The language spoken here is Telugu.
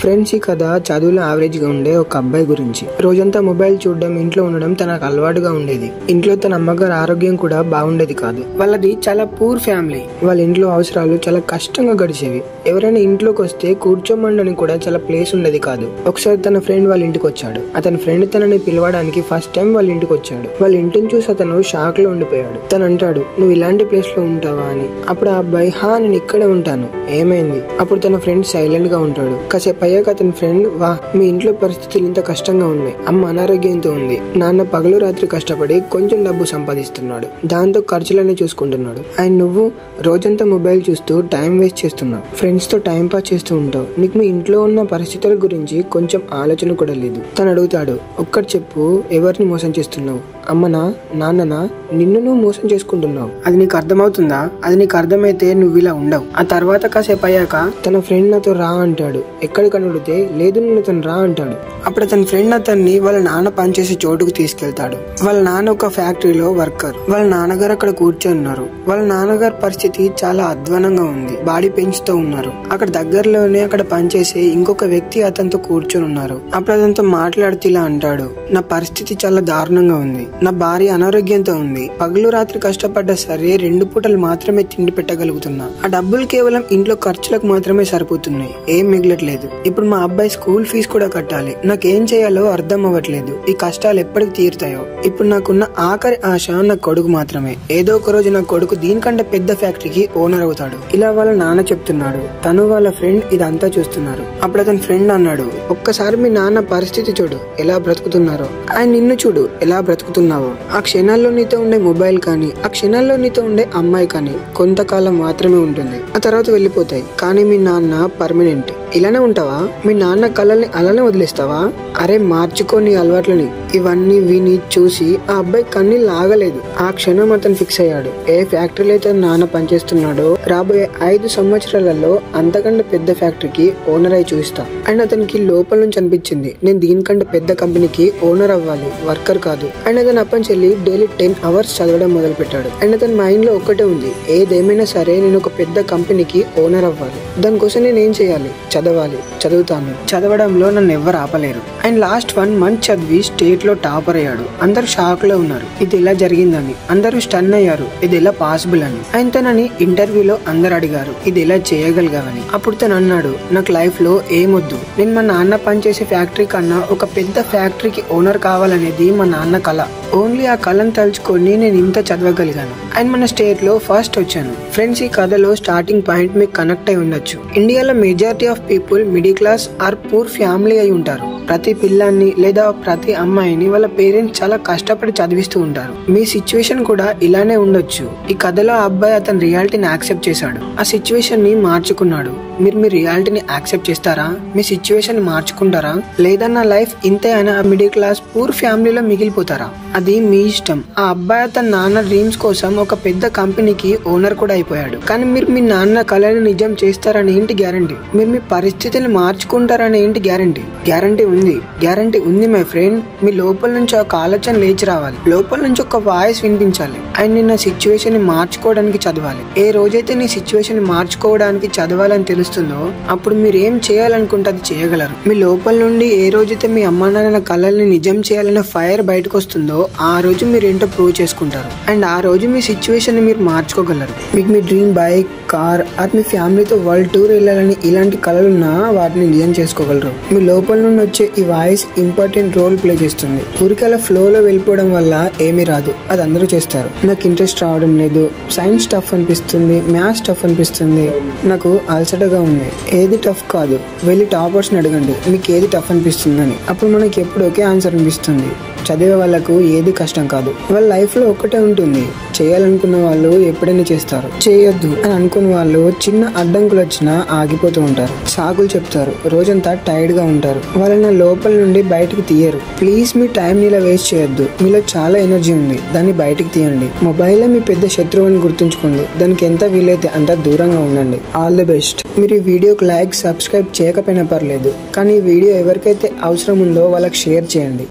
ఫ్రెండ్స్, ఈ కథ చదువులో యావరేజ్ గా ఉండే ఒక అబ్బాయి గురించి. రోజంతా మొబైల్ చూడడం, ఇంట్లో ఉండడం తనకు అలవాటుగా ఉండేది. ఇంట్లో తన అమ్మగారి ఆరోగ్యం కూడా బాగుండేది కాదు. వాళ్ళది చాలా పూర్ ఫ్యామిలీ. వాళ్ళ ఇంట్లో అవసరాలు చాలా కష్టంగా గడిచేవి. ఎవరైనా ఇంట్లోకి వస్తే కూర్చోమండని కూడా చాలా ప్లేస్ ఉండేది కాదు. ఒకసారి తన ఫ్రెండ్ వాళ్ళ ఇంటికి వచ్చాడు. అతని ఫ్రెండ్ తనని పిలవడానికి ఫస్ట్ టైం వాళ్ళ ఇంటికి వచ్చాడు. వాళ్ళ ఇంటిని చూసి అతను షాక్ లో ఉండిపోయాడు. తను అంటాడు, "నువ్వు ఇలాంటి ప్లేస్ లో ఉంటావా అని." అప్పుడు ఆ అబ్బాయి, నేను ఇక్కడే ఉంటాను, ఏమైంది?" అప్పుడు తన ఫ్రెండ్ సైలెంట్ గా ఉంటాడు. కాసేపు అయ్యాక అతని ఫ్రెండ్, మీ ఇంట్లో పరిస్థితులు ఇంత కష్టంగా ఉన్నాయి. అమ్మ అనారోగ్యంతో ఉంది. నాన్న పగలు రాత్రి కష్టపడి కొంచెం డబ్బు సంపాదిస్తున్నాడు. దాంతో ఖర్చులన్నీ చూసుకుంటున్నాడు. ఆయన నువ్వు రోజంతా మొబైల్ చూస్తూ టైం వేస్ట్ చేస్తున్నావు. ఫ్రెండ్స్ తో టైం పాస్ చేస్తూ ఉంటావు. నీకు మీ ఇంట్లో ఉన్న పరిస్థితుల గురించి కొంచెం ఆలోచన కూడా లేదు. తను అడుగుతాడు, ఒక్కటి చెప్పు, ఎవరిని మోసం చేస్తున్నావు? అమ్మనా, నాన్ననా? నిన్ను నువ్వు మోసం చేసుకుంటున్నావు. అది నీకు అర్థమవుతుందా? అది నీకు అర్థమైతే నువ్వు ఇలా ఉండవు. ఆ తర్వాత కాసేపు అయ్యాక తన ఫ్రెండ్ నాతో రా అంటాడు. ఎక్కడికని అడిగితే, లేదు నిన్ను తను రా అంటాడు. అప్పుడు అతని ఫ్రెండ్ అతన్ని వాళ్ళ నాన్న పనిచేసే చోటుకు తీసుకెళ్తాడు. వాళ్ళ నాన్న ఒక ఫ్యాక్టరీలో వర్కర్. వాళ్ళ నాన్నగారు అక్కడ కూర్చొని ఉన్నారు. వాళ్ళ నాన్నగారి పరిస్థితి చాలా అధ్వానంగా ఉంది. బాడీ పెంచుతూ ఉన్నారు. అక్కడ దగ్గరలోనే అక్కడ పనిచేసే ఇంకొక వ్యక్తి అతనితో కూర్చొని ఉన్నారు. అప్పుడు అతనితో మాట్లాడుతూ ఇలా అంటాడు, నా పరిస్థితి చాలా దారుణంగా ఉంది. నా భార్య అనారోగ్యంతో ఉంది. పగలు రాత్రి కష్టపడ్డా సరే 2 పూటలు మాత్రమే తిండి పెట్టగలుగుతున్నా. ఆ డబ్బులు కేవలం ఇంట్లో ఖర్చులకు మాత్రమే సరిపోతున్నాయి. ఏం మిగలట్లేదు. ఇప్పుడు మా అబ్బాయి స్కూల్ ఫీజు కూడా కట్టాలి. నాకేం చేయాలో అర్థం అవ్వట్లేదు. ఈ కష్టాలు ఎప్పటికి తీరుతాయో. ఇప్పుడు నాకున్న ఆఖరి ఆశ నా కొడుకు మాత్రమే. ఏదో ఒక రోజు నా కొడుకు దీనికంటే పెద్ద ఫ్యాక్టరీకి ఓనర్ అవుతాడు. ఇలా వాళ్ళ నాన్న చెప్తున్నాడు. తను వాళ్ళ ఫ్రెండ్ ఇదంతా చూస్తున్నారు. అప్పుడు అతని ఫ్రెండ్ అన్నాడు, ఒక్కసారి మీ నాన్న పరిస్థితి చూడు, ఎలా బ్రతుకుతున్నారో. ఆయన నిన్ను చూడు, ఎలా బ్రతుకుతున్నావో. ఆ క్షణాల్లో నీతో ఉండే మొబైల్ కానీ, ఆ క్షణాల్లో నీతో ఉండే అమ్మాయి కానీ కొంతకాలం మాత్రమే ఉంటుంది. ఆ తర్వాత వెళ్ళిపోతాయి. కానీ మీ నాన్న పర్మనెంట్. ఇలానే ఉంటావా? మీ నాన్న కళల్ని అలానే వదిలేస్తావా? అరే, మార్చుకోని అలవాట్లని. ఇవన్నీ విని చూసి ఆ అబ్బాయి కన్నీళ్ళు ఆగలేదు. ఆ క్షణం అతను ఫిక్స్ అయ్యాడు. ఏ ఫ్యాక్టరీలో అయితే నాన్న పనిచేస్తున్నాడో రాబోయే 5 సంవత్సరాలలో అంతకంటే పెద్ద ఫ్యాక్టరీకి ఓనర్ అయి చూస్తా. అండ్ అతనికి లోపల నుంచి అనిపించింది, నేను దీనికంటే పెద్ద కంపెనీకి ఓనర్ అవ్వాలి, వర్కర్ కాదు. అండ్ అతను అప్పని చెల్లి డైలీ 10 అవర్స్ చదవడం మొదలు పెట్టాడు. అండ్ అతని మైండ్ లో ఒక్కటే ఉంది, ఏదేమైనా సరే నేను ఒక పెద్ద కంపెనీకి ఓనర్ అవ్వాలి. దానికోసం నేను ఏం చేయాలి? చదవాలి, చదువుతాను. చదవడంలో నన్ను ఎవ్వరు ఆపలేరు. అండ్ లాస్ట్ 1 మంత్ చదివి స్టేట్ లో టాపర్ అయ్యాడు. అందరు షాక్ లో ఉన్నారు, ఇది ఎలా జరిగిందని. అందరూ స్టన్ అయ్యారు, ఇది ఎలా పాసిబుల్ అని. అండ్ తనని ఇంటర్వ్యూలో అందరు అడిగారు, ఇది ఎలా చేయగలిగావని. అప్పుడు తను అన్నాడు, నాకు లైఫ్ లో ఏమొద్దు. నేను మా నాన్న పనిచేసే ఫ్యాక్టరీ కన్నా ఒక పెద్ద ఫ్యాక్టరీకి ఓనర్ కావాలనేది మా నాన్న కళ. ఓన్లీ ఆ కళను తలుచుకొని నేను ఇంత చదవగలిగాను. అండ్ మన స్టేట్ లో ఫస్ట్ వచ్చాను. ఫ్రెండ్స్, ఈ కథలో స్టార్టింగ్ పాయింట్ మీకు కనెక్ట్ అయి ఉండొచ్చు. ఇండియాలో majority of people middle class or poor family అయి ఉంటారు. ప్రతి పిల్లాన్ని లేదా ప్రతి అమ్మాయిని వాళ్ళ పేరెంట్స్ చాలా కష్టపడి చదివిస్తూ ఉంటారు. మీ సిచ్యువేషన్ కూడా ఇలానే ఉండొచ్చు. ఈ కథలో ఆ అబ్బాయి అతని రియాలిటీని యాక్సెప్ట్ చేశాడు. ఆ సిచ్యువేషన్ ని మార్చుకున్నాడు. మీరు మీ రియాలిటీని యాక్సెప్ట్ చేస్తారా? మీ సిచ్యువేషన్ మార్చుకుంటారా? లేదా నా లైఫ్ ఇంతే అని మిడిల్ క్లాస్ పూర్ ఫ్యామిలీలో మిగిలిపోతారా? అది మీ ఇష్టం. ఆ అబ్బాయి తన నాన్న డ్రీమ్స్ కోసం ఒక పెద్ద కంపెనీకి ఓనర్ కూడా అయిపోయాడు. కానీ మీరు మీ నాన్న కళని నిజం చేస్తారని ఏంటి గ్యారంటీ? మీరు మీ పరిస్థితిని మార్చుకుంటారని ఏంటి గ్యారంటీ? గ్యారంటీ ఉంది మై ఫ్రెండ్. మీ లోపల నుంచి ఒక ఆలోచన లేచి రావాలి. లోపల నుంచి ఒక వాయిస్ వినిపించాలి. అండ్ నిన్న సిచ్యువేషన్ ని మార్చుకోవడానికి చదవాలి. ఏ రోజైతే నీ సిచ్యువేషన్ ని మార్చుకోవడానికి చదవాలని తెలుస్తుందో అప్పుడు మీరు ఏం చేయాలనుకుంటే అది చేయగలరు. మీ లోపల నుండి ఏ రోజైతే మీ అమ్మా నాన్నల కళల్ని నిజం చేయాలనే ఫైర్ బయటకు వస్తుందో ఆ రోజు మీరు ఏంటో ప్రూవ్ చేసుకుంటారు. అండ్ ఆ రోజు మీ సిచ్యువేషన్ ని మీరు మార్చుకోగలరు. మీకు మీ డ్రీమ్ బైక్, కార్ ఆర్ మీ ఫ్యామిలీతో వరల్డ్ టూర్ వెళ్ళాలని ఇలాంటి కళలున్నా వాటిని నిజం చేసుకోగలరు. మీ లోపల నుండి వచ్చే ఈ వాయిస్ ఇంపార్టెంట్ రోల్ ప్లే చేస్తుంది. ఊరికలా ఫ్లోలో వెళ్ళిపోవడం వల్ల ఏమీ రాదు. అది అందరూ చేస్తారు. నాకు ఇంట్రెస్ట్ రావడం లేదు, సైన్స్ టఫ్ అనిపిస్తుంది, మ్యాథ్స్ టఫ్ అనిపిస్తుంది, నాకు అలసటగా ఉంది. ఏది టఫ్ కాదు, వెళ్ళి టాపర్స్ ని అడగండి మీకు ఏది టఫ్ అనిపిస్తుందని. అప్పుడు మనకి ఎప్పుడు ఒకే ఆన్సర్ అనిపిస్తుంది. చదివే వాళ్ళకు ఏది కష్టం కాదు. వాళ్ళ లైఫ్ లో ఒక్కటే ఉంటుంది. చేయాలనుకున్న వాళ్ళు ఎప్పుడైనా చేస్తారు. చేయొద్దు అని అనుకున్న వాళ్ళు చిన్న అడ్డంకులు వచ్చినా ఆగిపోతూ ఉంటారు. సాకులు చెప్తారు, రోజంతా టైర్డ్ గా ఉంటారు. వాళ్ళని లోపల నుండి బయటకు తీయరు. ప్లీజ్ మీ టైం ఇలా వేస్ట్ చేయొద్దు. మీలో చాలా ఎనర్జీ ఉంది, దాన్ని బయటకు తీయండి. మొబైల్ మీ పెద్ద శత్రువు అని గుర్తుంచుకోండి. దానికి ఎంత వీలైతే అంత దూరంగా ఉండండి. All the best. మీరు ఈ వీడియోకి లైక్, సబ్స్క్రైబ్ చేయకపోయినా పర్లేదు, కానీ ఈ వీడియో ఎవరికైతే అవసరం ఉందో వాళ్ళకి షేర్ చేయండి.